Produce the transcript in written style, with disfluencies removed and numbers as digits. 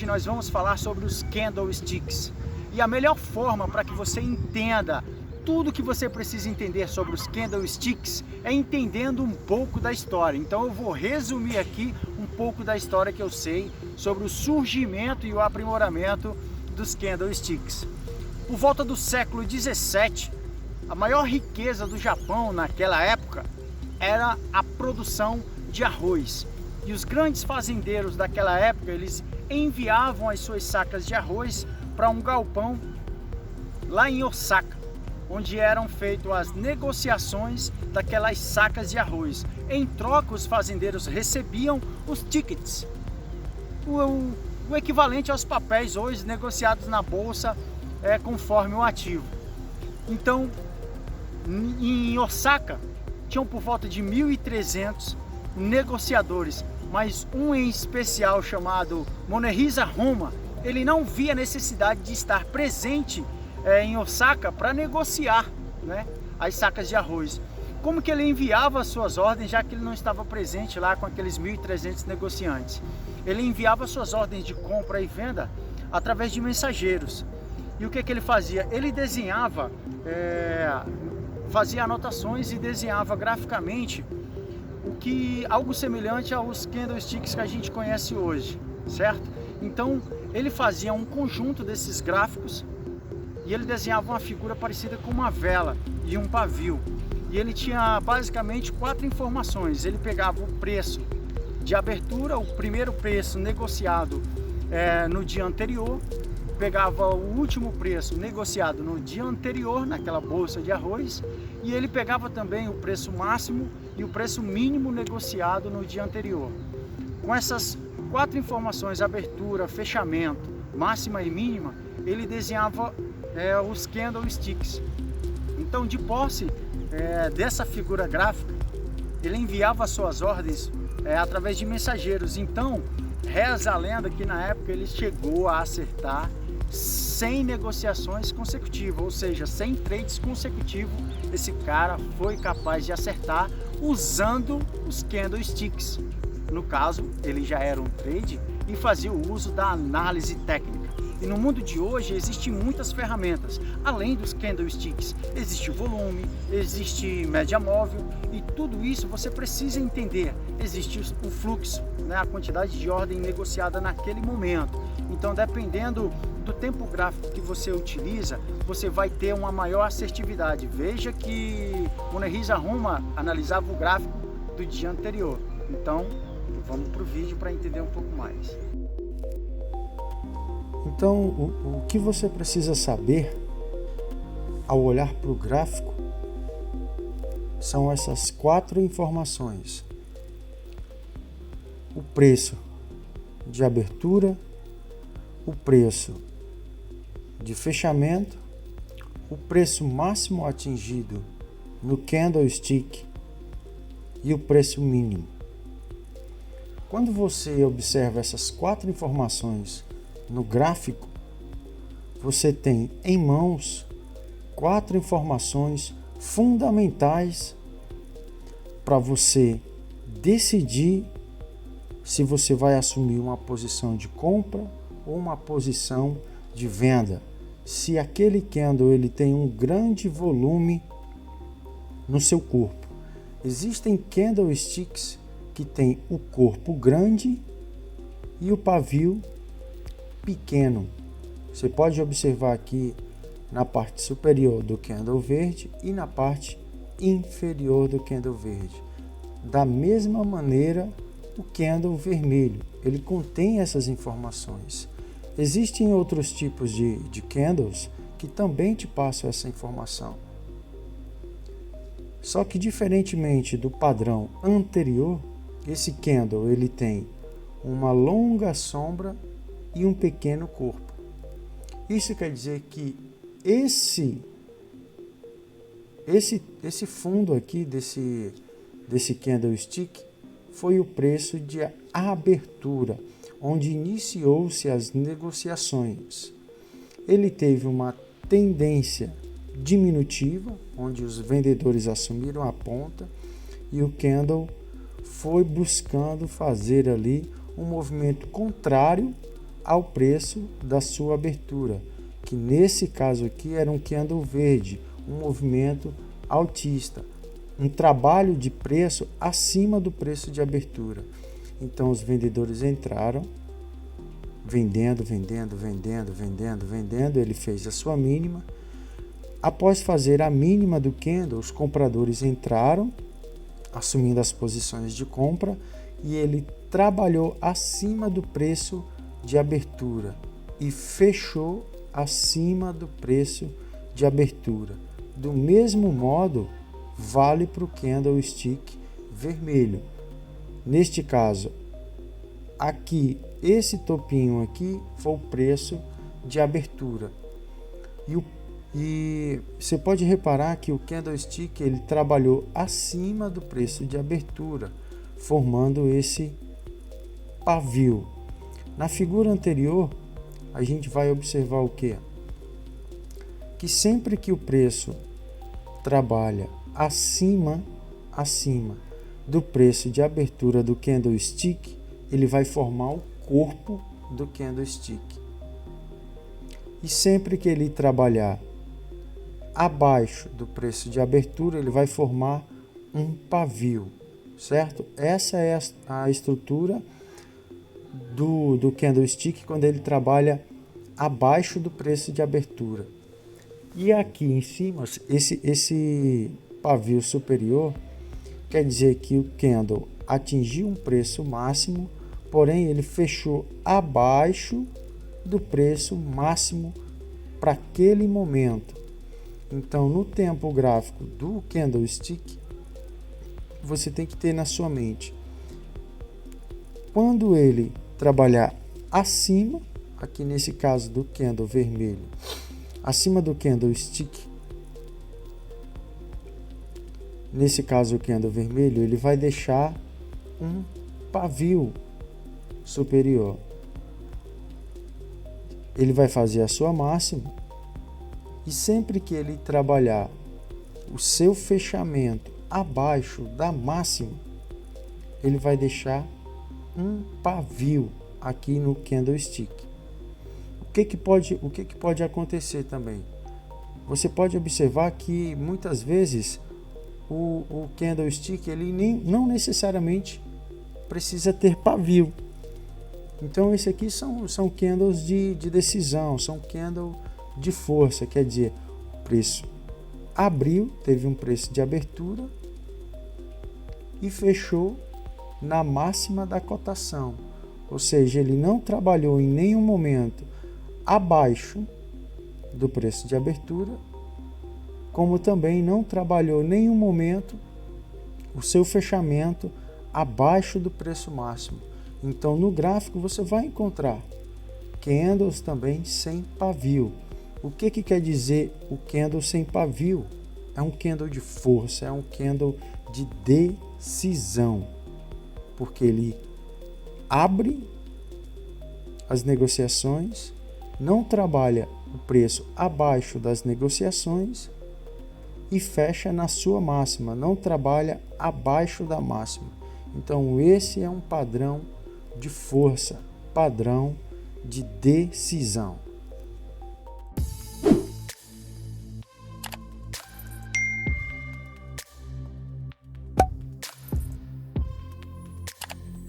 hoje nós vamos falar sobre os candlesticks. E a melhor forma para que você entenda tudo que você precisa entender sobre os candlesticks é entendendo um pouco da história. Então eu vou resumir aqui um pouco da história que eu sei sobre o surgimento e o aprimoramento dos candlesticks. Por volta do século 17, a maior riqueza do Japão naquela época era a produção de arroz. E os grandes fazendeiros daquela época, eles enviavam as suas sacas de arroz para um galpão lá em Osaka, onde eram feitas as negociações daquelas sacas de arroz. Em troca, os fazendeiros recebiam os tickets, o equivalente aos papéis hoje negociados na bolsa, conforme o ativo. Então, em Osaka, tinham por volta de 1.300 negociadores, mas um em especial chamado Morihisa Honma, ele não via necessidade de estar presente em Osaka para negociar, né, as sacas de arroz. Como que ele enviava as suas ordens, já que ele não estava presente lá com aqueles 1.300 negociantes? Ele enviava suas ordens de compra e venda através de mensageiros. E o que ele fazia? Ele desenhava, fazia anotações e desenhava graficamente algo semelhante aos candlesticks que a gente conhece hoje, certo? Então ele fazia um conjunto desses gráficos e ele desenhava uma figura parecida com uma vela e um pavio. E ele tinha basicamente 4 informações. Ele pegava o preço de abertura, o primeiro preço negociado no dia anterior, pegava o último preço negociado no dia anterior, naquela bolsa de arroz, e ele pegava também o preço máximo e o preço mínimo negociado no dia anterior. Com essas 4 informações, abertura, fechamento, máxima e mínima, ele desenhava os candlesticks. Então, de posse dessa figura gráfica, ele enviava suas ordens através de mensageiros. Então, reza a lenda que na época ele chegou a acertar 100 negociações consecutivas, ou seja, 100 trades consecutivos. Esse cara foi capaz de acertar usando os candlesticks. No caso, ele já era um trade e fazia o uso da análise técnica. E no mundo de hoje existem muitas ferramentas, além dos candlesticks. Existe o volume, existe média móvel e tudo isso você precisa entender. Existe o fluxo, né, a quantidade de ordem negociada naquele momento. Então, dependendo do tempo gráfico que você utiliza, você vai ter uma maior assertividade. Veja que Morihisa Honma analisava o gráfico do dia anterior. Então, vamos para o vídeo para entender um pouco mais. Então, o que você precisa saber ao olhar para o gráfico são essas 4 informações: o preço de abertura, o preço de fechamento, o preço máximo atingido no candlestick e o preço mínimo. Quando você observa essas 4 informações no gráfico, você tem em mãos 4 informações fundamentais para você decidir se você vai assumir uma posição de compra ou uma posição de venda. Se aquele candle ele tem um grande volume no seu corpo. Existem candlesticks que tem o corpo grande e o pavio pequeno. Você pode observar aqui na parte superior do candle verde e na parte inferior do candle verde. Da mesma maneira, o candle vermelho, ele contém essas informações. Existem outros tipos de candles que também te passam essa informação. Só que diferentemente do padrão anterior, esse candle ele tem uma longa sombra e um pequeno corpo. Isso quer dizer que esse fundo aqui desse candlestick foi o preço de abertura, onde iniciou-se as negociações. Ele teve uma tendência diminutiva, onde os vendedores assumiram a ponta e o candle foi buscando fazer ali um movimento contrário ao preço da sua abertura, que nesse caso aqui era um candle verde, um movimento altista, um trabalho de preço acima do preço de abertura. Então os vendedores entraram, vendendo, ele fez a sua mínima. Após fazer a mínima do candle, os compradores entraram, assumindo as posições de compra, e ele trabalhou acima do preço de abertura e fechou acima do preço de abertura. Do mesmo modo, vale para o candlestick vermelho. Neste caso, aqui, esse topinho aqui foi o preço de abertura. E você pode reparar que o candlestick ele trabalhou acima do preço de abertura, formando esse pavio. Na figura anterior, a gente vai observar o quê? Que sempre que o preço trabalha acima do preço de abertura do candlestick, ele vai formar o corpo do candlestick. E sempre que ele trabalhar abaixo do preço de abertura, ele vai formar um pavio, certo? Essa é a estrutura do candlestick quando ele trabalha abaixo do preço de abertura. E aqui em cima, esse pavio superior quer dizer que o candle atingiu um preço máximo, porém ele fechou abaixo do preço máximo para aquele momento. Então, no tempo gráfico do candlestick, você tem que ter na sua mente, quando ele trabalhar acima, aqui nesse caso do candle vermelho, acima do candlestick, nesse caso o candle vermelho, ele vai deixar um pavio superior. Ele vai fazer a sua máxima, e sempre que ele trabalhar o seu fechamento abaixo da máxima, ele vai deixar um pavio aqui no candlestick. O que pode acontecer também? Você pode observar que muitas vezes o candlestick ele não necessariamente precisa ter pavio. Então esse aqui são candles de decisão, são candles de força, quer dizer, o preço abriu, teve um preço de abertura e fechou na máxima da cotação, ou seja, ele não trabalhou em nenhum momento abaixo do preço de abertura, como também não trabalhou em nenhum momento o seu fechamento abaixo do preço máximo. Então no gráfico você vai encontrar candles também sem pavio. O que quer dizer o candle sem pavio? É um candle de força, é um candle de decisão, porque ele abre as negociações, não trabalha o preço abaixo das negociações e fecha na sua máxima, não trabalha abaixo da máxima. Então esse é um padrão de força, padrão de decisão.